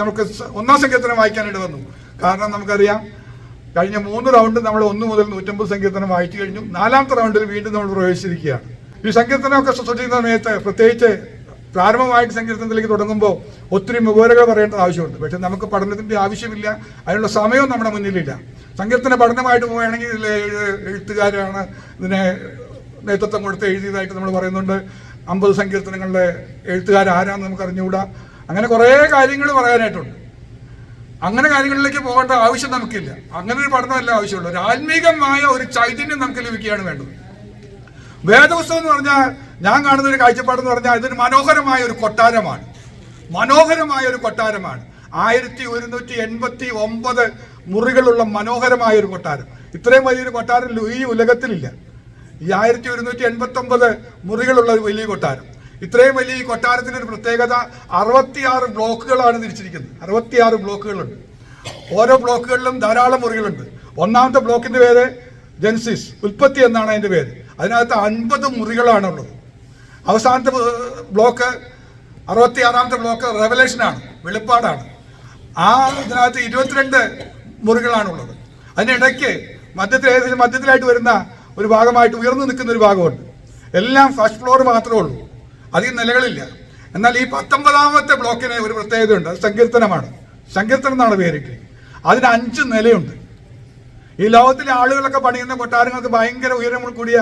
നമുക്ക് ഒന്നാം സങ്കീർത്തനം വായിക്കാനായിട്ട് വന്നു. കാരണം നമുക്കറിയാം കഴിഞ്ഞ 3 റൗണ്ട് നമ്മൾ 1 മുതൽ 150 സങ്കീർത്തനം വായിച്ചു കഴിഞ്ഞു. 4ാമത്തെ റൗണ്ടിൽ വീണ്ടും നമ്മൾ പ്രവേശിച്ചിരിക്കുകയാണ്. ഈ സങ്കീർത്തനമൊക്കെ ശ്രദ്ധിക്കുന്ന സമയത്ത് പ്രത്യേകിച്ച് പ്രാരംഭമായിട്ട് സങ്കീർത്തനത്തിലേക്ക് തുടങ്ങുമ്പോൾ ഒത്തിരി മുഖവരകൾ പറയേണ്ടത് ആവശ്യമുണ്ട്. പക്ഷെ നമുക്ക് പഠനത്തിൻ്റെ ആവശ്യമില്ല, അതിനുള്ള സമയവും നമ്മുടെ മുന്നിലില്ല. സങ്കീർത്തന പഠനമായിട്ട് പോവുകയാണെങ്കിൽ ഇതിലെ എഴുത്തുകാരാണ് ഇതിനെ നേതൃത്വം കൊടുത്ത് എഴുതിയതായിട്ട് നമ്മൾ പറയുന്നുണ്ട്. 50 സങ്കീർത്തനങ്ങളുടെ എഴുത്തുകാരാരാന്ന് നമുക്ക് അറിഞ്ഞുകൂടാ. അങ്ങനെ കുറേ കാര്യങ്ങൾ പറയാനായിട്ടുണ്ട്. അങ്ങനെ കാര്യങ്ങളിലേക്ക് പോകേണ്ട ആവശ്യം നമുക്കില്ല. അങ്ങനെ ഒരു പഠനമല്ല ആവശ്യമുള്ളൂ. ഒരു ആത്മീകമായ ഒരു ചൈതന്യം നമുക്ക് ലഭിക്കുകയാണ് വേണ്ടത്. വേദപുസ്തകം എന്ന് പറഞ്ഞാൽ ഞാൻ കാണുന്ന ഒരു കാഴ്ചപ്പാടെന്ന് പറഞ്ഞാൽ ഇതൊരു മനോഹരമായ ഒരു കൊട്ടാരമാണ്. മനോഹരമായ ഒരു കൊട്ടാരമാണ്. 1189 മുറികളുള്ള മനോഹരമായ ഒരു കൊട്ടാരം. ഇത്രയും വലിയൊരു കൊട്ടാരം ഈ ഉലകത്തിലില്ല. ഈ 1189 മുറികളുള്ള ഒരു വലിയ കൊട്ടാരം. ഇത്രയും വലിയ ഈ കൊട്ടാരത്തിൻ്റെ ഒരു പ്രത്യേകത 66 ബ്ലോക്കുകളാണ് തിരിച്ചിരിക്കുന്നത്. 66 ബ്ലോക്കുകളുണ്ട്. ഓരോ ബ്ലോക്കുകളിലും ധാരാളം മുറികളുണ്ട്. 1ാമത്തെ ബ്ലോക്കിന്റെ പേര് ജെൻസിസ്, ഉൽപ്പത്തി എന്നാണ് അതിന്റെ പേര്. അതിനകത്ത് 50 മുറികളാണുള്ളത്. അവസാനത്തെ ബ്ലോക്ക് 66ാമത്തെ ബ്ലോക്ക് റെവലേഷനാണ്, വെളിപ്പാടാണ്. ആ ഇതിനകത്ത് 22 മുറികളാണുള്ളത്. അതിനിടയ്ക്ക് ഏകദേശം മധ്യത്തിലായിട്ട് വരുന്ന ഒരു ഭാഗമായിട്ട് ഉയർന്നു നിൽക്കുന്ന ഒരു ഭാഗമുണ്ട്. എല്ലാം ഫസ്റ്റ് ഫ്ലോർ മാത്രമേ ഉള്ളൂ, അധികം നിലകളില്ല. എന്നാൽ ഈ 19ാമത്തെ ബ്ലോക്കിന് ഒരു പ്രത്യേകതയുണ്ട്. അത് സങ്കീർത്തനമാണ്. സങ്കീർത്തനം എന്നാണ് പേരിട്ട്. അതിന് 5 നിലയുണ്ട്. ഈ ലോകത്തിലെ ആളുകളൊക്കെ പണിയുന്ന കൊട്ടാരങ്ങൾക്ക് ഭയങ്കര ഉയരം കൂടിയ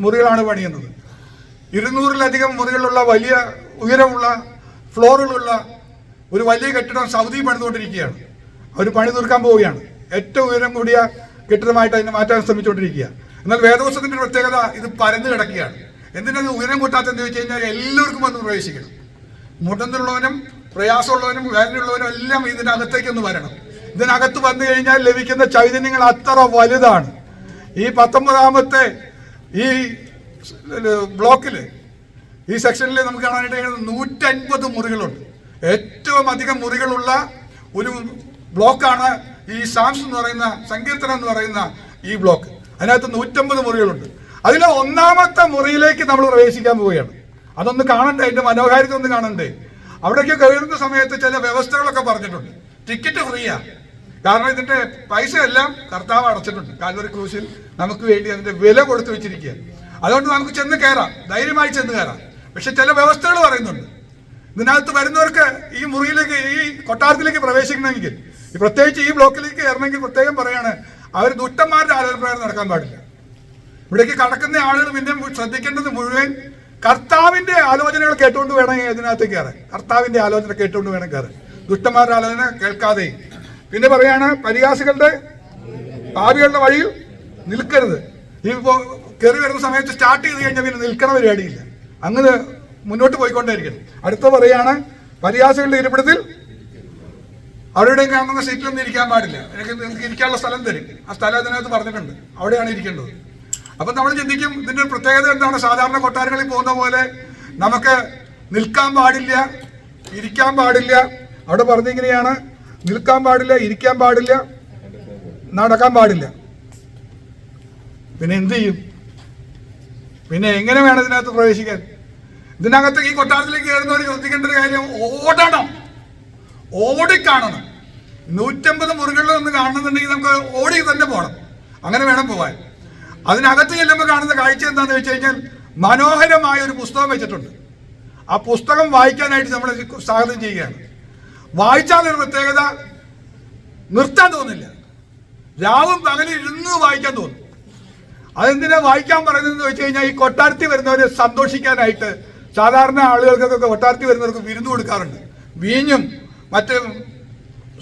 മുറികളാണ് പണിയുന്നത്. 200-ലധികം മുറികളുള്ള വലിയ ഉയരമുള്ള ഫ്ലോറുകളുള്ള ഒരു വലിയ കെട്ടിടം സൗദി പണിതുകൊണ്ടിരിക്കുകയാണ്. അവർ പണി തീർക്കാൻ പോവുകയാണ്. ഏറ്റവും ഉയരം കൂടിയ കെട്ടിടമായിട്ട് അതിനെ മാറ്റാൻ ശ്രമിച്ചുകൊണ്ടിരിക്കുക. എന്നാൽ വേദപുസ്തകത്തിന്റെ പ്രത്യേകത ഇത് പരന്നു കിടക്കുകയാണ്. എന്തിനത് ഉയരം കൂട്ടാത്തെന്ന് ചോദിച്ചു കഴിഞ്ഞാൽ എല്ലാവർക്കും വന്ന് പ്രവേശിക്കണം. മുടന്തുള്ളവനും പ്രയാസമുള്ളവനും വേദനയുള്ളവനും എല്ലാം ഇതിനകത്തേക്കൊന്ന് വരണം. ഇതിനകത്ത് വന്നു കഴിഞ്ഞാൽ ലഭിക്കുന്ന ചൈതന്യങ്ങൾ അത്ര വലുതാണ്. ഈ 19ാമത്തെ ഈ ബ്ലോക്കില് ഈ സെക്ഷനിൽ നമുക്ക് കാണാനായിട്ട് 150 മുറികളുണ്ട്. ഏറ്റവും അധികം മുറികളുള്ള ഒരു ബ്ലോക്കാണ് ഈ സാംസ് എന്ന് പറയുന്ന സങ്കീർത്തനം എന്ന് പറയുന്ന ഈ ബ്ലോക്ക്. അതിനകത്ത് 150 മുറികളുണ്ട്. അതിലെ 1ാമത്തെ മുറിയിലേക്ക് നമ്മൾ പ്രവേശിക്കാൻ പോവുകയാണ്. അതൊന്ന് കാണണ്ടേ, അതിന്റെ മനോഹാരിത ഒന്ന് കാണണ്ടേ. അവിടേക്ക് കയറുന്ന സമയത്ത് ചില വ്യവസ്ഥകളൊക്കെ പറഞ്ഞിട്ടുണ്ട്. ടിക്കറ്റ് ഫ്രീയാ. കാരണം ഇതിന്റെ പൈസ എല്ലാം കർത്താവ് അടച്ചിട്ടുണ്ട്. കാൽവരി ക്രൂശിൽ നമുക്ക് വേണ്ടി അതിന്റെ വില കൊടുത്തു വെച്ചിരിക്കുക. അതുകൊണ്ട് നമുക്ക് ചെന്ന് കയറാം, ധൈര്യമായി ചെന്ന് കയറാം. പക്ഷെ ചില വ്യവസ്ഥകൾ പറയുന്നുണ്ട്. ഇതിനകത്ത് വരുന്നവർക്ക് ഈ മുറിയിലേക്ക്, ഈ കൊട്ടാരത്തിലേക്ക് പ്രവേശിക്കണമെങ്കിൽ, പ്രത്യേകിച്ച് ഈ ബ്ലോക്കിലേക്ക് കയറണമെങ്കിൽ പ്രത്യേകം പറയാണ്, അവർ ദുഷ്ടന്മാരുടെ ആലോചന പ്രകാരം നടക്കാൻ പാടില്ല. ഇവിടേക്ക് കടക്കുന്ന ആളുകൾ പിന്നെ ശ്രദ്ധിക്കേണ്ടത് മുഴുവൻ കർത്താവിന്റെ ആലോചനകൾ കേട്ടുകൊണ്ട് വേണം ഇതിനകത്ത് കയറാൻ. കർത്താവിന്റെ ആലോചന കേട്ടുകൊണ്ട് വേണം കയറാൻ, ദുഷ്ടന്മാരുടെ ആലോചന കേൾക്കാതെ. പിന്നെ പറയാണ്, പരിഹാസികളുടെ പാപികളുടെ വഴിയിൽ നിൽക്കരുത്. ഈ കയറി വരുന്ന സമയത്ത് സ്റ്റാർട്ട് ചെയ്ത് കഴിഞ്ഞാൽ പിന്നെ നിൽക്കണ പരിപാടിയില്ല, അങ്ങനെ മുന്നോട്ട് പോയിക്കൊണ്ടേയിരിക്കണം. അടുത്ത പറയാണ്, പരിഹാസികളുടെ ഇരിപ്പിടത്തിൽ അവരുടെയും കാണുന്ന സീറ്റിലൊന്നും ഇരിക്കാൻ പാടില്ല. നിങ്ങൾക്ക് ഇരിക്കാനുള്ള സ്ഥലം തരും. ആ സ്ഥലം അതിനകത്ത് പറഞ്ഞിട്ടുണ്ട്, അവിടെയാണ് ഇരിക്കേണ്ടത്. അപ്പം നമ്മൾ ചിന്തിക്കും, ഇതിൻ്റെ ഒരു പ്രത്യേകത എന്താണ്? സാധാരണ കൊട്ടാരങ്ങളിൽ പോകുന്ന പോലെ നമുക്ക് നിൽക്കാൻ പാടില്ല, ഇരിക്കാൻ പാടില്ല. അവിടെ പറഞ്ഞിങ്ങനെയാണ്, നിൽക്കാൻ പാടില്ല, ഇരിക്കാൻ പാടില്ല, നടക്കാൻ പാടില്ല. പിന്നെ എന്ത് ചെയ്യും? പിന്നെ എങ്ങനെ വേണം ഇതിനകത്ത് പ്രവേശിക്കാൻ? ഇതിനകത്ത് ഈ കൊട്ടാരത്തിലേക്ക് കയറുന്നവർ ശ്രദ്ധിക്കേണ്ട ഒരു കാര്യം, ഓടണം, ഓടിക്കാണണം. 150 മുറികളിൽ ഒന്ന് കാണണമെന്നുണ്ടെങ്കിൽ നമുക്ക് ഓടി തന്നെ പോകണം. അങ്ങനെ വേണം പോകാൻ. അതിനകത്ത് ചെല്ലുമ്പോൾ കാണുന്ന കാഴ്ച എന്താണെന്ന് വെച്ച് കഴിഞ്ഞാൽ, മനോഹരമായ ഒരു പുസ്തകം വെച്ചിട്ടുണ്ട്. ആ പുസ്തകം വായിക്കാനായിട്ട് നമ്മൾ സ്വാഗതം ചെയ്യുകയാണ്. വായിച്ചാലൊരു പ്രത്യേകത, നിർത്താൻ തോന്നില്ല. രാവും പകലും ഇരുന്ന് വായിക്കാൻ തോന്നും. അതെന്തിനാ വായിക്കാൻ പറയുന്നതെന്ന് വെച്ച് കഴിഞ്ഞാൽ, ഈ കൊട്ടാരത്തിൽ വരുന്നവരെ സന്തോഷിക്കാനായിട്ട് സാധാരണ ആളുകൾക്കൊക്കെ കൊട്ടാരത്തിൽ വരുന്നവർക്ക് വിരുന്ന് കൊടുക്കാറുണ്ട്. വീഞ്ഞും മറ്റ്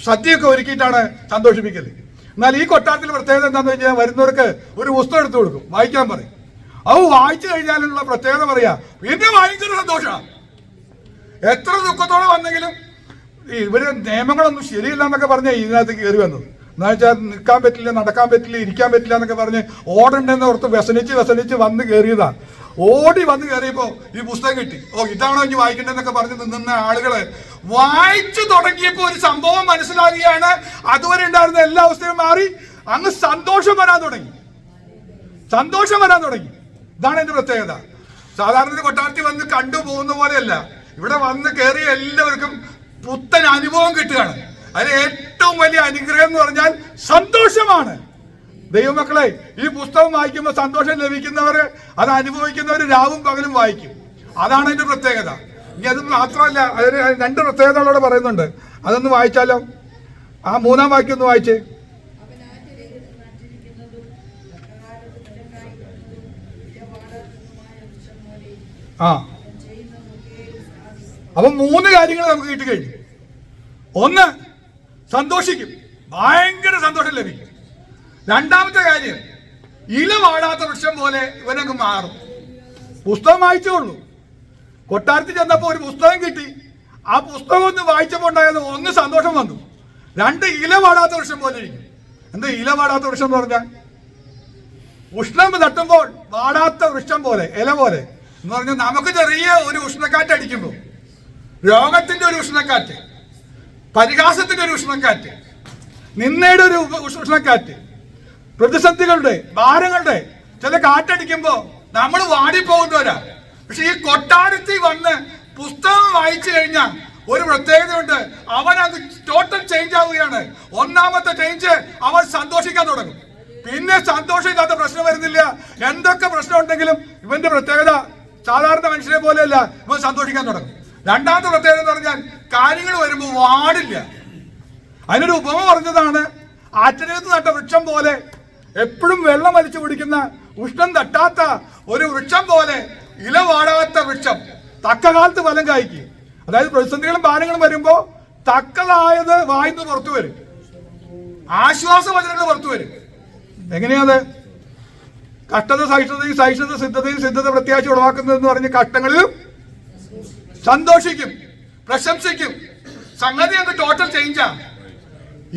സദ്യയൊക്കെ ഒരുക്കിയിട്ടാണ് സന്തോഷിപ്പിക്കല്. എന്നാൽ ഈ കൊട്ടാരത്തിൽ പ്രത്യേകത എന്താണെന്ന് വെച്ചാൽ, വരുന്നവർക്ക് ഒരു പുസ്തകം എടുത്തു കൊടുക്കും, വായിക്കാൻ പറയും. അത് വായിച്ചു കഴിഞ്ഞാലുള്ള പ്രത്യേകത പറയാ, പിന്നെ ഭയങ്കര സന്തോഷമാണ്. എത്ര ദുഃഖത്തോടെ വന്നെങ്കിലും ഇവര് നിയമങ്ങളൊന്നും ശരിയില്ല എന്നൊക്കെ പറഞ്ഞാൽ ഇതിനകത്ത് കയറി വന്നത്. എന്താ വെച്ചാൽ നിൽക്കാൻ പറ്റില്ല, നടക്കാൻ പറ്റില്ല, ഇരിക്കാൻ പറ്റില്ല എന്നൊക്കെ പറഞ്ഞ് ഓടണ്ടെന്ന് ഓർത്ത് വ്യസനിച്ച് വന്ന് കയറിയതാ. ഓടി വന്ന് കയറിയപ്പോ ഈ പുസ്തകം കിട്ടി. ഓ, ഇതാണോ ഇനി വായിക്കേണ്ടതെന്നൊക്കെ പറഞ്ഞ് നിന്ന ആളുകള് വായിച്ചു തുടങ്ങിയപ്പോ ഒരു സംഭവം മനസ്സിലാകുകയാണ്. അതുവരെ ഉണ്ടായിരുന്ന എല്ലാ അവസ്ഥയും മാറി അങ്ങ് സന്തോഷം വരാൻ തുടങ്ങി. ഇതാണ് എന്റെ പ്രത്യേകത. സാധാരണ കൊട്ടാരത്തിൽ വന്ന് കണ്ടുപോകുന്ന പോലെയല്ല. ഇവിടെ വന്ന് കയറിയ എല്ലാവർക്കും പുത്തൻ അനുഭവം കിട്ടുകയാണ്. അതിന് ഏറ്റവും വലിയ അനുഗ്രഹം എന്ന് പറഞ്ഞാൽ സന്തോഷമാണ്. ദൈവമക്കളെ, ഈ പുസ്തകം വായിക്കുമ്പോൾ സന്തോഷം ലഭിക്കുന്നവർ, അത് അനുഭവിക്കുന്നവർ രാവും പകലും വായിക്കും. അതാണ് അതിന്റെ പ്രത്യേകത. ഇനി അത് മാത്രമല്ല, അതിന് 2 പ്രത്യേകതകളോട് പറയുന്നുണ്ട്. അതൊന്ന് വായിച്ചാലോ? ആ 3-ാം വാക്യം ഒന്ന് വായിച്ചേ. ആ, അപ്പൊ 3 കാര്യങ്ങൾ നമുക്ക് കിട്ടിക്കഴിഞ്ഞു. ഒന്ന്, സന്തോഷിക്കും, ഭയങ്കര സന്തോഷം ലഭിക്കും. 2ാമത്തെ കാര്യം, ഇല വാടാത്ത വൃക്ഷം പോലെ ഇവനങ്ങ് മാറും. പുസ്തകം വായിച്ചേ ഉള്ളൂ. കൊട്ടാരത്തിൽ ചെന്നപ്പോൾ ഒരു പുസ്തകം കിട്ടി. ആ പുസ്തകം ഒന്ന് വായിച്ചപ്പോൾ ഉണ്ടായത് 1 സന്തോഷം വന്നു, 2 ഇല വാടാത്ത വൃക്ഷം പോലെ ഇരിക്കും. എന്താ ഇല വാടാത്ത വൃക്ഷം എന്ന് പറഞ്ഞാൽ? ഉഷ്ണം തട്ടുമ്പോൾ വാടാത്ത വൃക്ഷം പോലെ, ഇല പോലെ എന്ന് പറഞ്ഞാൽ നമുക്ക് ചെറിയ ഒരു ഉഷ്ണക്കാറ്റ് അടിക്കുമ്പോൾ, രോഗത്തിന്റെ ഒരു ഉഷ്ണക്കാറ്റ്, പരിഹാസത്തിന്റെ ഒരു ഉഷ്ണക്കാറ്റ്, നിന്നയുടെ ഒരു ഉഷ്ണക്കാറ്റ്, പ്രതിസന്ധികളുടെ, ഭാരങ്ങളുടെ ചില കാറ്റടിക്കുമ്പോ നമ്മൾ വാടിപ്പോകുന്നവരാ. പക്ഷെ ഈ കൊട്ടാരത്തിൽ വന്ന് പുസ്തകം വായിച്ചു കഴിഞ്ഞാൽ ഒരു പ്രത്യേകതയുണ്ട്. അവൻ അത് ടോട്ടൽ ചേഞ്ച് ആവുകയാണ്. 1ാമത്തെ ചേഞ്ച്, അവൻ സന്തോഷിക്കാൻ തുടങ്ങും. പിന്നെ സന്തോഷമില്ലാത്ത പ്രശ്നം വരുന്നില്ല. എന്തൊക്കെ പ്രശ്നം ഉണ്ടെങ്കിലും ഇവന്റെ പ്രത്യേകത സാധാരണ മനുഷ്യരെ പോലെയല്ല, ഇവൻ സന്തോഷിക്കാൻ തുടങ്ങും. 2ാമത്തെ പ്രത്യേകത എന്ന് പറഞ്ഞാൽ കാര്യങ്ങൾ വരുമ്പോൾ വാടില്ല. അതിനൊരു ഉപമ പറഞ്ഞതാണ്, ആറ്റിനകത്ത് നട്ട വൃക്ഷം പോലെ, എപ്പോഴും വെള്ളം വലിച്ചു കുടിക്കുന്ന, ഉഷ്ണം തട്ടാത്ത ഒരു വൃക്ഷം പോലെ, ഇല വാടാത്ത വൃക്ഷം തക്ക കാലത്ത് ഫലം കായ്ക്കും. അതായത് പ്രതിസന്ധികളും ഭാരങ്ങളും വരുമ്പോ തക്കതായത് വായിന്ന് പുറത്തു വരും, ആശ്വാസ വചനങ്ങൾ പുറത്തു വരും. എങ്ങനെയാത്? കഷ്ടത സഹിഷ്ണുതയും, സഹിഷ്ണുത സിദ്ധതയും, സിദ്ധത പ്രത്യാശ ഉളവാക്കുന്നതെന്ന് പറഞ്ഞ് കഷ്ടങ്ങളിലും സന്തോഷിക്കും, പ്രശംസിക്കും. സംഗതി അങ്ങ് ടോട്ടൽ ചേഞ്ചാ.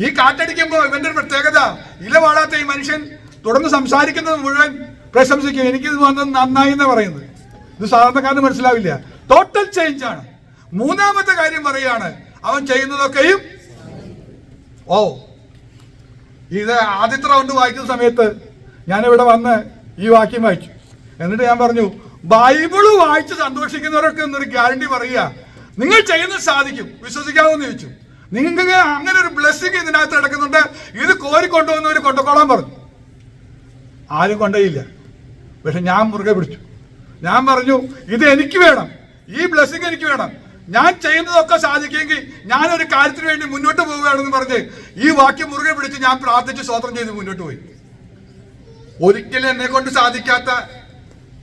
ഈ കാറ്റടിക്കുമ്പോ ഇവന്റെ ഒരു പ്രത്യേകത, ഇല വാടാത്ത ഈ മനുഷ്യൻ തുടർന്ന് സംസാരിക്കുന്നത് മുഴുവൻ പ്രശംസിക്കും. എനിക്കിത് വന്നത് നന്നായി എന്ന് പറയുന്നത്. ഇത് സാധാരണക്കാരന് മനസ്സിലാവില്ല. ടോട്ടൽ ചേഞ്ച് ആണ്. 3ാമത്തെ കാര്യം പറയുകയാണ്, അവൻ ചെയ്യുന്നതൊക്കെയും ഇത് ആദ്യത്തെ റൗണ്ട് വായിക്കുന്ന സമയത്ത് ഞാനിവിടെ വന്ന് ഈ വാക്യം വായിച്ചു. എന്നിട്ട് ഞാൻ പറഞ്ഞു, ബൈബിള് വായിച്ച് സന്തോഷിക്കുന്നവരൊക്കെ എന്നൊരു ഗ്യാരണ്ടി പറയുക, നിങ്ങൾ ചെയ്യുന്നത് സാധിക്കും, വിശ്വസിക്കാമെന്ന് ചോദിച്ചു. നിങ്ങൾക്ക് അങ്ങനെ ഒരു ബ്ലെസ്സിങ് ഇതിനകത്ത് കിടക്കുന്നുണ്ട്, ഇത് കോരിക്കൊണ്ടുവന്നവർ കൊണ്ടുകൊള്ളാൻ പറഞ്ഞു. ആരും കൊണ്ടേയില്ല. പക്ഷെ ഞാൻ മുറുകെ പിടിച്ചു. ഞാൻ പറഞ്ഞു, ഇത് എനിക്ക് വേണം, ഈ ബ്ലെസ്സിങ് എനിക്ക് വേണം, ഞാൻ ചെയ്യുന്നതൊക്കെ സാധിക്കുമെങ്കിൽ ഞാനൊരു കാര്യത്തിന് വേണ്ടി മുന്നോട്ട് പോവുകയാണെന്ന് പറഞ്ഞ് ഈ വാക്യം മുറുകെ പിടിച്ച് ഞാൻ പ്രാർത്ഥിച്ച് സ്വതന്ത്രം ചെയ്ത് മുന്നോട്ട് പോയി. ഒരിക്കലും എന്നെ കൊണ്ട് സാധിക്കാത്ത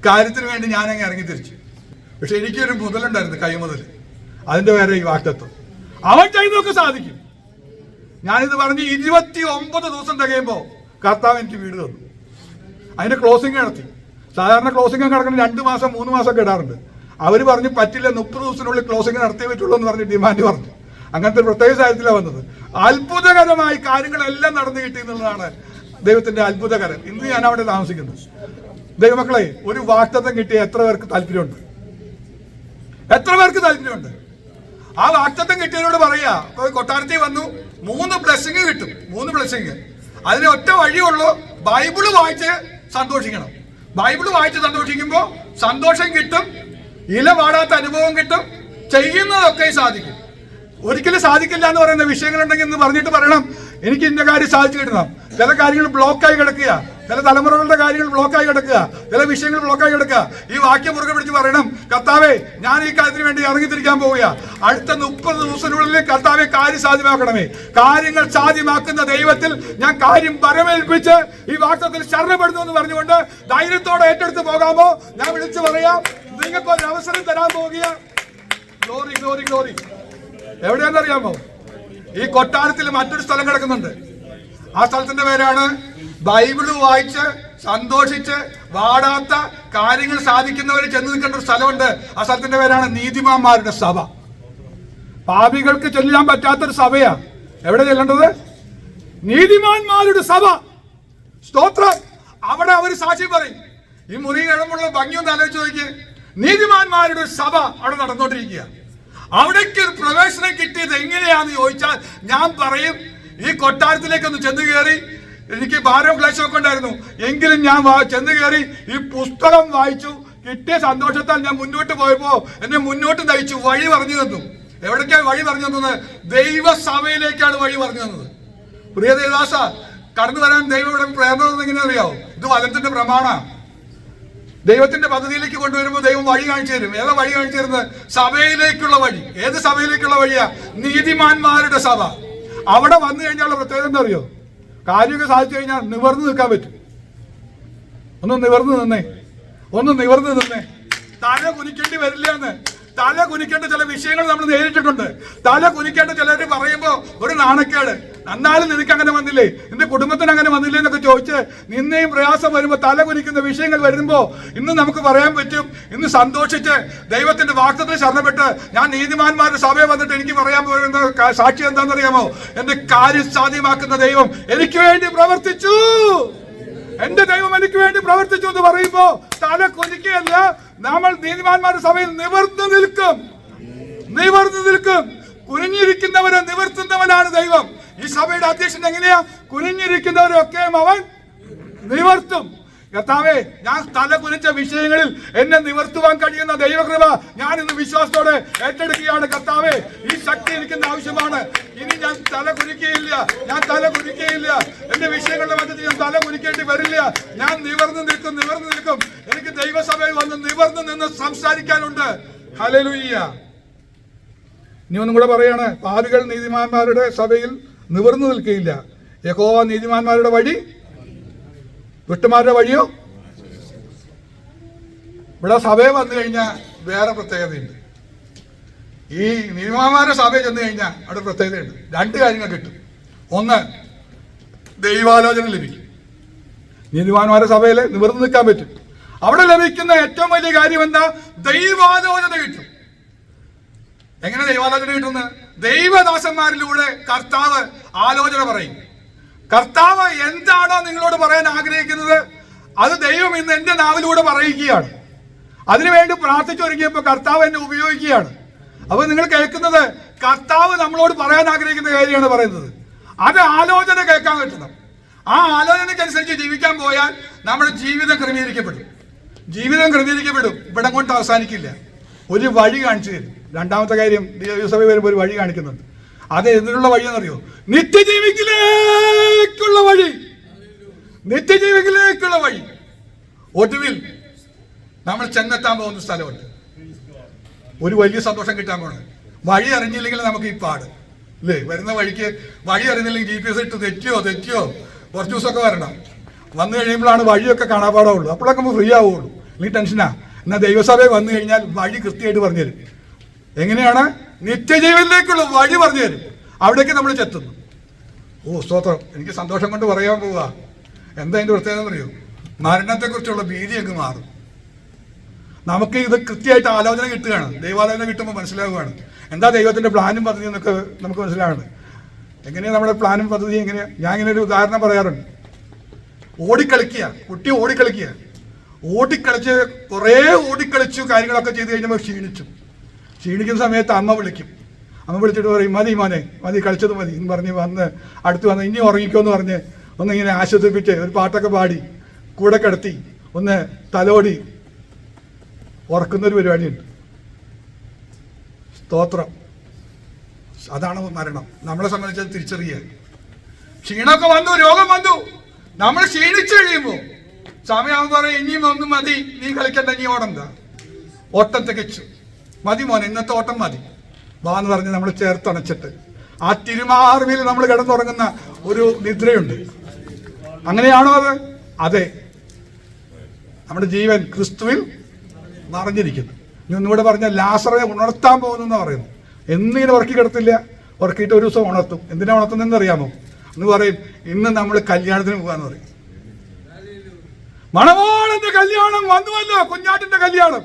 കാര്യത്തിന് വേണ്ടി ഞാനങ്ങ് ഇറങ്ങി തിരിച്ചു. പക്ഷെ എനിക്കൊരു മുതലുണ്ടായിരുന്നു, കൈമുതൽ. അതിന്റെ പേരെ ഈ വാക്തത്വം. അവൻ ചെയ്യുന്നതൊക്കെ സാധിക്കും. ഞാനിത് പറഞ്ഞ് 29 ദിവസം തികയുമ്പോൾ കർത്താവ് എനിക്ക് വീട് തന്നു. അതിന്റെ ക്ലോസിംഗ് നടത്തി. സാധാരണ ക്ലോസിംഗ് കിടക്കുന്ന 2 മാസം 3 മാസം ഒക്കെ ഇടാറുണ്ട്. അവർ പറഞ്ഞ് പറ്റില്ല, 30 ദിവസത്തിനുള്ളിൽ ക്ലോസിംഗ് നടത്തിയേ പറ്റുള്ളൂ എന്ന് പറഞ്ഞ് ഡിമാൻഡ് പറഞ്ഞു. അങ്ങനത്തെ പ്രത്യേക സാഹചര്യത്തിലാണ് വന്നത്. അത്ഭുതകരമായി കാര്യങ്ങളെല്ലാം നടന്നു കിട്ടി എന്നുള്ളതാണ് ദൈവത്തിന്റെ അത്ഭുതകരം. ഇന്ന് ഞാൻ അവിടെ താമസിക്കുന്നത്. ദൈവമക്കളെ, ഒരു വാഗ്ദത്തം കിട്ടിയ എത്ര പേർക്ക് താല്പര്യമുണ്ട്? എത്ര പേർക്ക് താല്പര്യമുണ്ട്? ആ വാഗ്ദത്തം കിട്ടിയവരോട് പറയാ, കൊട്ടാരത്തിൽ വന്നു 3 ബ്ലെസ്സിങ് കിട്ടും. 3 ബ്ലെസ്സിങ്. അതിന് ഒറ്റ വഴിയുള്ളൂ, ബൈബിള് വായിച്ച് സന്തോഷിക്കണം. ബൈബിള് വായിച്ച് സന്തോഷിക്കുമ്പോ സന്തോഷം കിട്ടും, ഇല വാടാത്ത അനുഭവം കിട്ടും, ചെയ്യുന്നതൊക്കെ സാധിക്കും. ഒരിക്കലും സാധിക്കില്ല എന്ന് പറയുന്ന വിഷയങ്ങളുണ്ടെങ്കിൽ എന്ന് പറഞ്ഞിട്ട് പറയണം, എനിക്ക് ഇന്ന കാര്യം സാധിച്ചു കിട്ടണം. ചില കാര്യങ്ങൾ ബ്ലോക്കായി കിടക്കുക, ചില തലമുറകളുടെ കാര്യങ്ങൾ ബ്ലോക്കായി കിടക്കുക, ചില വിഷയങ്ങൾ ബ്ലോക്കായി കിടക്കുക. ഈ വാക്യം മുറുകെ പിടിച്ച് പറയണം, കർത്താവേ, ഞാൻ ഈ കാര്യത്തിന് വേണ്ടി ഇറങ്ങിത്തിരിക്കാൻ പോവുക. അടുത്ത 30 ദിവസത്തിനുള്ളിൽ കർത്താവെ കാര്യം സാധ്യമാക്കണമേ. കാര്യങ്ങൾ സാധ്യമാക്കുന്ന ദൈവത്തിൽ ഞാൻ കാര്യം പരമേൽപ്പിച്ച് ഈ വാക്യത്തിൽ ശരണപ്പെടുന്നു എന്ന് പറഞ്ഞുകൊണ്ട് ധൈര്യത്തോടെ ഏറ്റെടുത്ത് പോകാമോ? ഞാൻ വിളിച്ചു പറയാം, നിങ്ങൾക്ക് ഒരു അവസരം തരാൻ പോവുക. Glory glory glory. എവിടെയാണെന്നറിയാമോ? ഈ കൊട്ടാരത്തിൽ മറ്റൊരു സ്ഥലം കിടക്കുന്നുണ്ട്. ആ സ്ഥലത്തിന്റെ പേരാണ്, ബൈബിള് വായിച്ച് സന്തോഷിച്ച് വാടാത്ത കാര്യങ്ങൾ സാധിക്കുന്നവർ ചെന്ന് നിൽക്കേണ്ട ഒരു സ്ഥലമുണ്ട്. ആ സ്ഥലത്തിന്റെ പേരാണ് നീതിമാന്മാരുടെ സഭ. പാപികൾക്ക് ചെല്ലാൻ പറ്റാത്തൊരു സഭയാ. എവിടെ ചെല്ലേണ്ടത്? നീതിമാന്മാരുടെ സഭ. സ്തോത്രം. അവിടെ അവർ സാക്ഷി പറയും. ഈ മുറി കിഴമുള്ള ഭംഗിയൊന്ന് ആലോചിച്ച് നോക്കിയേ. നീതിമാന്മാരുടെ ഒരു സഭ അവിടെ നടന്നുകൊണ്ടിരിക്കുക. അവിടേക്ക് ഒരു പ്രവേശനം കിട്ടിയത് എങ്ങനെയാന്ന് ചോദിച്ചാൽ ഞാൻ പറയും, ഈ കൊട്ടാരത്തിലേക്കൊന്ന് ചെന്ന് കയറി. എനിക്ക് ഭാരവും ക്ലേശമൊക്കെ ഉണ്ടായിരുന്നു, എങ്കിലും ഞാൻ ചെന്ന് കയറി ഈ പുസ്തകം വായിച്ചു. കിട്ടിയ സന്തോഷത്താൽ ഞാൻ മുന്നോട്ട് പോയപ്പോ എന്നെ മുന്നോട്ട് നയിച്ചു, വഴി പറഞ്ഞു തന്നു. എവിടേക്കാണ് വഴി പറഞ്ഞു തന്നത്? ദൈവസഭയിലേക്കാണ് വഴി പറഞ്ഞു തന്നത്. പ്രിയ ദേവദാസ, കടന്നു വരാൻ ദൈവം ഇവിടെ പ്രേരണ എങ്ങനെ അറിയാവോ? ഇത് വചനത്തിന്റെ പ്രമാണമാണ്. ദൈവത്തിന്റെ പദ്ധതിയിലേക്ക് കൊണ്ടുവരുമ്പോൾ ദൈവം വഴി കാണിച്ചു തരും. ഏതാ വഴി കാണിച്ചു തരുന്നത്? സഭയിലേക്കുള്ള വഴി. ഏത് സഭയിലേക്കുള്ള വഴിയാ? നീതിമാന്മാരുടെ സഭ. അവിടെ വന്നു കഴിഞ്ഞാലുള്ള പ്രത്യേകത എന്താ അറിയോ? കാര്യമൊക്കെ സാധിച്ചു കഴിഞ്ഞാൽ നിവർന്നു നിൽക്കാൻ പറ്റും. ഒന്ന് നിവർന്നു നിന്നേ. തല കുനിക്കേണ്ടി വരില്ല എന്ന്. തല കുനിക്കേണ്ട ചില വിഷയങ്ങൾ നമ്മൾ നേരിട്ടിട്ടുണ്ട്. തല കുനിക്കേണ്ട ചിലർ പറയുമ്പോ ഒരു നാണക്കേട്. എന്നാലും നിനക്ക് അങ്ങനെ വന്നില്ലേ, നിന്റെ കുടുംബത്തിന് അങ്ങനെ വന്നില്ലേ എന്നൊക്കെ ചോദിച്ച് നിന്നെയും പ്രയാസം വരുമ്പോ തല കുനിക്കുന്ന വിഷയങ്ങൾ വരുമ്പോ ഇന്ന് നമുക്ക് പറയാൻ പറ്റും, ഇന്ന് സന്തോഷിച്ച് ദൈവത്തിന്റെ വാഗ്ദത്തത്തിൽ ശരണപ്പെട്ട് ഞാൻ നീതിമാന്മാരുടെ സഭയെ വന്നിട്ട് എനിക്ക് പറയാൻ പോകുന്ന സാക്ഷി എന്താണെന്നറിയാമോ? എന്റെ കാര്യം സാധ്യമാക്കുന്ന ദൈവം എനിക്ക് വേണ്ടി പ്രവർത്തിച്ചു. എന്റെ ദൈവം എനിക്ക് വേണ്ടി പ്രവർത്തിച്ചു എന്ന് പറയുമ്പോ തല കുനിക്കുകയല്ല, നമ്മൾ നീതിമാന്മാരുടെ സഭയിൽ നിവർന്നു നിൽക്കും. കുനിഞ്ഞിരിക്കുന്നവരെ നിവർത്തുന്നവനാണ് ദൈവം. ഈ സഭയുടെ അധ്യക്ഷൻ എങ്ങനെയാ? കുനിഞ്ഞിരിക്കുന്നവരൊക്കെ അവൻ നിവർത്തും. കർത്താവേ, ഞാൻ തല കുനിച്ച വിഷയങ്ങളിൽ എന്നെ നിവർത്തുവാൻ കഴിയുന്ന ദൈവകൃപ ഞാൻ ഇന്ന് വിശ്വാസത്തോടെ ഏറ്റെടുക്കുകയാണ്. കർത്താവേ, ഈ ശക്തി എനിക്ക് ആവശ്യമാണ്. ഇനി ഞാൻ തല കുനിക്കുകയില്ല. എന്റെ വിഷയങ്ങളുടെ മധ്യത്തിൽ ഞാൻ തല കുനിക്കേണ്ടി വരില്ല. ഞാൻ നിവർന്നു നിൽക്കും. എനിക്ക് ദൈവസഭയിൽ വന്ന് നിവർന്നു നിന്ന് സംസാരിക്കാനുണ്ട്. ഹല്ലേലൂയ. ഇനി ഒന്നും കൂടെ പറയാണ്, പാപികൾ നീതിമാന്മാരുടെ സഭയിൽ നിവർന്നു നിൽക്കുകയില്ല. യഹോവ നീതിമാന്മാരുടെ വഴി, ദുഷ്ടന്മാരുടെ വഴിയോ? ഇവിടെ സഭയെ വന്നു കഴിഞ്ഞാൽ വേറെ പ്രത്യേകതയുണ്ട്. ഈ നീതിമാന്മാരുടെ സഭയിൽ ചെന്ന് കഴിഞ്ഞാൽ അവിടെ പ്രത്യേകതയുണ്ട്. രണ്ട് കാര്യങ്ങൾ കിട്ടും. ഒന്ന്, ദൈവാലോചന ലഭിക്കും. നീതിമാന്മാരുടെ സഭയിൽ നിവർന്നു നിൽക്കാൻ പറ്റും. അവിടെ ലഭിക്കുന്ന ഏറ്റവും വലിയ കാര്യം എന്താ? ദൈവാലോചന കിട്ടും. എങ്ങനെ ദൈവാലോചന കിട്ടുന്നത്? ദൈവദാസന്മാരിലൂടെ കർത്താവ് ആലോചന പറയും. കർത്താവ് എന്താണോ നിങ്ങളോട് പറയാൻ ആഗ്രഹിക്കുന്നത് അത് ദൈവം ഇന്ന് എന്റെ നാവിലൂടെ പറയിക്കുകയാണ്. അതിനുവേണ്ടി പ്രാർത്ഥിച്ചൊരുങ്ങിയപ്പോൾ കർത്താവ് എന്നെ ഉപയോഗിക്കുകയാണ്. അപ്പൊ നിങ്ങൾ കേൾക്കുന്നത് കർത്താവ് നമ്മളോട് പറയാൻ ആഗ്രഹിക്കുന്ന കാര്യമാണ് പറയുന്നത്. അത് ആലോചന കേൾക്കാൻ പറ്റണം. ആ ആലോചനയ്ക്കനുസരിച്ച് ജീവിക്കാൻ പോയാൽ നമ്മുടെ ജീവിതം ക്രമീകരിക്കപ്പെടും. ഇവിടെ കൊണ്ട് അവസാനിക്കില്ല. ഒരു വഴി കാണിച്ചു തരും. രണ്ടാമത്തെ കാര്യം, ദൈവസഭ വരുമ്പോൾ ഒരു വഴി കാണിക്കുന്നുണ്ട്. അത് എന്തിനുള്ള വഴിയെന്നറിയോ? നിത്യജീവിക്കിലേക്കുള്ള വഴി. ഒടുവിൽ നമ്മൾ ചെന്നെത്താൻ പോകുന്ന സ്ഥലമുണ്ട്. ഒരു വലിയ സന്തോഷം കിട്ടാൻ പോണത്. വഴി അറിഞ്ഞില്ലെങ്കിൽ നമുക്ക് ഈ പാട് അല്ലേ? വരുന്ന വഴിക്ക് വഴി അറിഞ്ഞില്ലെങ്കിൽ GPS ഇട്ട് തെറ്റിയോ കുറച്ച് ദിവസമൊക്കെ വരണം. വന്നു കഴിയുമ്പോഴാണ് വഴിയൊക്കെ കാണാപ്പാടുള്ളൂ. അപ്പോഴൊക്കെ നമ്മൾ ഫ്രീ ആവുള്ളൂ. അല്ലെങ്കിൽ ടെൻഷനാ. എന്നാൽ ദൈവസഭയിൽ വന്നു കഴിഞ്ഞാൽ വഴി കൃത്യമായിട്ട് പറഞ്ഞുതരും. എങ്ങനെയാണ്? നിത്യജീവനിലേക്കുള്ള വഴി പറഞ്ഞുതരും. അവിടേക്ക് നമ്മൾ ചെത്തുന്നു. ഓ സ്തോത്രം. എനിക്ക് സന്തോഷം കൊണ്ട് പറയാൻ പോവാ. എന്താ അതിന്റെ പ്രത്യേകത അറിയോ? മരണത്തെക്കുറിച്ചുള്ള ഭീതി അങ്ങ് മാറും. നമുക്ക് ഇത് കൃത്യമായിട്ട് ആലോചന കിട്ടുകയാണ്. ദൈവാലോചന കിട്ടുമ്പോൾ മനസ്സിലാവുകയാണ് എന്താ ദൈവത്തിന്റെ പ്ലാനും പദ്ധതി എന്നൊക്കെ നമുക്ക് മനസ്സിലാവുന്നത്. എങ്ങനെയാണ് നമ്മുടെ പ്ലാനും പദ്ധതി എങ്ങനെയാ? ഞാൻ ഇങ്ങനെ ഒരു ഉദാഹരണം പറയാറുണ്ട്. കുട്ടി ഓടിക്കളിച്ച് കുറേ ഓടിക്കളിച്ചു കാര്യങ്ങളൊക്കെ ചെയ്ത് കഴിഞ്ഞപ്പോൾ ക്ഷീണിക്കുന്ന സമയത്ത് അമ്മ വിളിച്ചിട്ട് പറയും, മതി മോനെ, കളിച്ചത് മതി എന്ന് പറഞ്ഞ് അടുത്ത് വന്ന് ഇനി ഉറങ്ങിക്കോന്ന് പറഞ്ഞ് ഒന്നിങ്ങനെ ആശ്വസിപ്പിച്ച് ഒരു പാട്ടൊക്കെ പാടി കൂടെ കിടത്തി ഒന്ന് തലോടി ഉറക്കുന്നൊരു പരിപാടിയുണ്ട്. സ്തോത്രം. അതാണ് മരണം. നമ്മളെ സംബന്ധിച്ചത് തിരിച്ചറിയുക. ക്ഷീണമൊക്കെ വന്നു, രോഗം വന്നു, നമ്മൾ ക്ഷീണിച്ചു കഴിയുമ്പോൾ സമയമാകുമ്പോൾ പറയും ഇനിയും ഒന്നും മതി, നീ കളിക്കണ്ട, നീ ഓടണ്ട. ഓട്ടം തികച്ചു. മതി മോനെ, ഇന്നത്തെ ഓട്ടം മതി വാന്ന് പറഞ്ഞ് നമ്മൾ ചേർത്തണച്ചിട്ട് ആ തിരുമാറിവിൽ നമ്മൾ കിടന്നുറങ്ങുന്ന ഒരു നിദ്രയുണ്ട്. അങ്ങനെയാണോ അത്? അതെ. നമ്മുടെ ജീവൻ ക്രിസ്തുവിൽ മറഞ്ഞിരിക്കുന്നു. ഇനി ഒന്നുകൂടെ പറഞ്ഞാൽ ലാസറെ ഉണർത്താൻ പോകുന്നു പറയുന്നു. എന്നിങ്ങനെ ഉറക്കി കിടത്തില്ല, ഉറക്കിയിട്ട് ഒരു ദിവസം ഉണർത്തും. എന്തിനാ ഉണർത്തുന്നതെന്ന് അറിയാമോ? എന്ന് പറയും ഇന്ന് നമ്മൾ കല്യാണത്തിന് പോകാന്ന് പറയും. മണവാളന്റെ കല്യാണം വന്നുവല്ലോ, കുഞ്ഞാട്ടിന്റെ കല്യാണം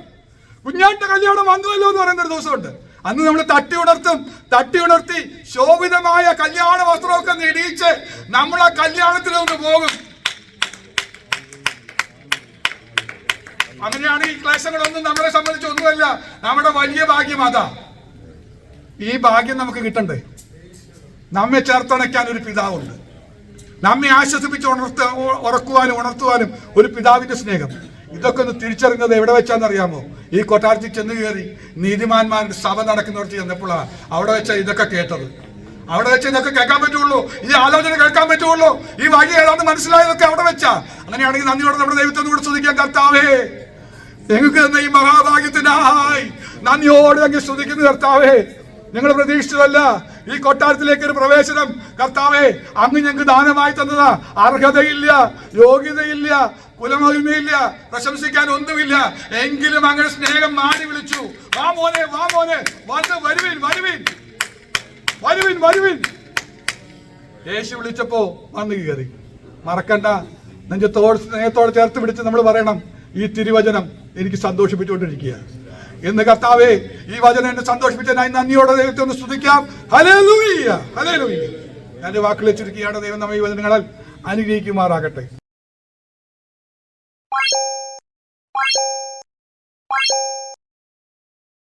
വന്നുവല്ലോ എന്ന് പറയുന്ന ഒരു ദിവസമുണ്ട്. അന്ന് നമ്മൾ തട്ടി ഉണർത്തി ശോഭിതമായ കല്യാണ വസ്ത്രമൊക്കെ നേടിയിച്ച് നമ്മൾ ആ കല്യാണത്തിൽ നിന്ന് പോകും. അങ്ങനെയാണ് ഈ ക്ലേശങ്ങളൊന്നും നമ്മളെ സംബന്ധിച്ച് ഒന്നുമല്ല. നമ്മുടെ വലിയ ഭാഗ്യം അതാ. ഈ ഭാഗ്യം നമുക്ക് കിട്ടണ്ടേ? നമ്മെ ചേർത്തണയ്ക്കാൻ ഒരു പിതാവുണ്ട്. നമ്മെ ആശ്വസിപ്പിച്ച് ഉണർത്തുവാനും ഒരു പിതാവിന്റെ സ്നേഹം. ഇതൊക്കെ ഒന്ന് തിരിച്ചറിഞ്ഞത് എവിടെ വെച്ചാന്നറിയാമോ? ഈ കൊട്ടാരത്തിൽ ചെന്ന് കയറി നീതിമാന്മാരുടെ സഭ നടക്കുന്നവർക്ക് ചെന്നപ്പോഴാണ് അവിടെ വെച്ചാൽ ഇതൊക്കെ കേട്ടത്. അവിടെ വെച്ച് ഇതൊക്കെ കേൾക്കാൻ പറ്റുള്ളൂ, ഈ ആലോചന കേൾക്കാൻ പറ്റുള്ളൂ, ഈ വഴി ഏതാണെന്ന് മനസ്സിലായതൊക്കെ അവിടെ വെച്ചാ. അങ്ങനെയാണെങ്കിൽ നന്ദിയോടെ നമ്മുടെ ദൈവത്തെ കൂടെ സ്തുതിക്കാൻ. കർത്താവേ, ഞങ്ങൾക്ക് തന്ന ഈ മഹാഭാഗ്യത്തിനായി നന്ദിയോടെ അങ്ങ് സ്തുതിക്കുന്നു. കർത്താവേ, ഞങ്ങൾ പ്രതീക്ഷിച്ചതല്ല ഈ കൊട്ടാരത്തിലേക്ക് ഒരു പ്രവേശനം. കർത്താവേ, അങ്ങ് ഞങ്ങൾക്ക് ദാനമായി തന്നതാ. അർഹതയില്ല, യോഗ്യതയില്ല, കുലമഹിമയില്ല, പ്രശംസിക്കാൻ ഒന്നുമില്ല. എങ്കിലും അങ്ങനെ സ്നേഹം മാടി വിളിച്ചു, വാ മോനെ, വാ മോനെ, വന്ന് വരുവിൻ, വരുവിൻ, വരുവിൻ, വരുവിൻ. യേശു വിളിച്ചപ്പോ വന്ന് കയറി. മറക്കണ്ട, സ്നേഹത്തോടെ ചേർത്ത് പിടിച്ച് നമ്മൾ പറയണം, ഈ തിരുവചനം എനിക്ക് സന്തോഷിപ്പിച്ചുകൊണ്ടിരിക്കുക എന്ന്. കർത്താവേ, ഈ വചനം എന്നെ സന്തോഷിപ്പിച്ചതിനായി നന്ദിയോടെ ദൈവത്തെ ഒന്ന് സ്തുതിക്കാം. Hallelujah, hallelujah. ഞാൻ വാക്കുകൾ ചുരുക്കിയാണ്. ദൈവം നമ്മെ ഈ വചനങ്ങളാൽ അനുഗ്രഹിക്കുമാറാകട്ടെ.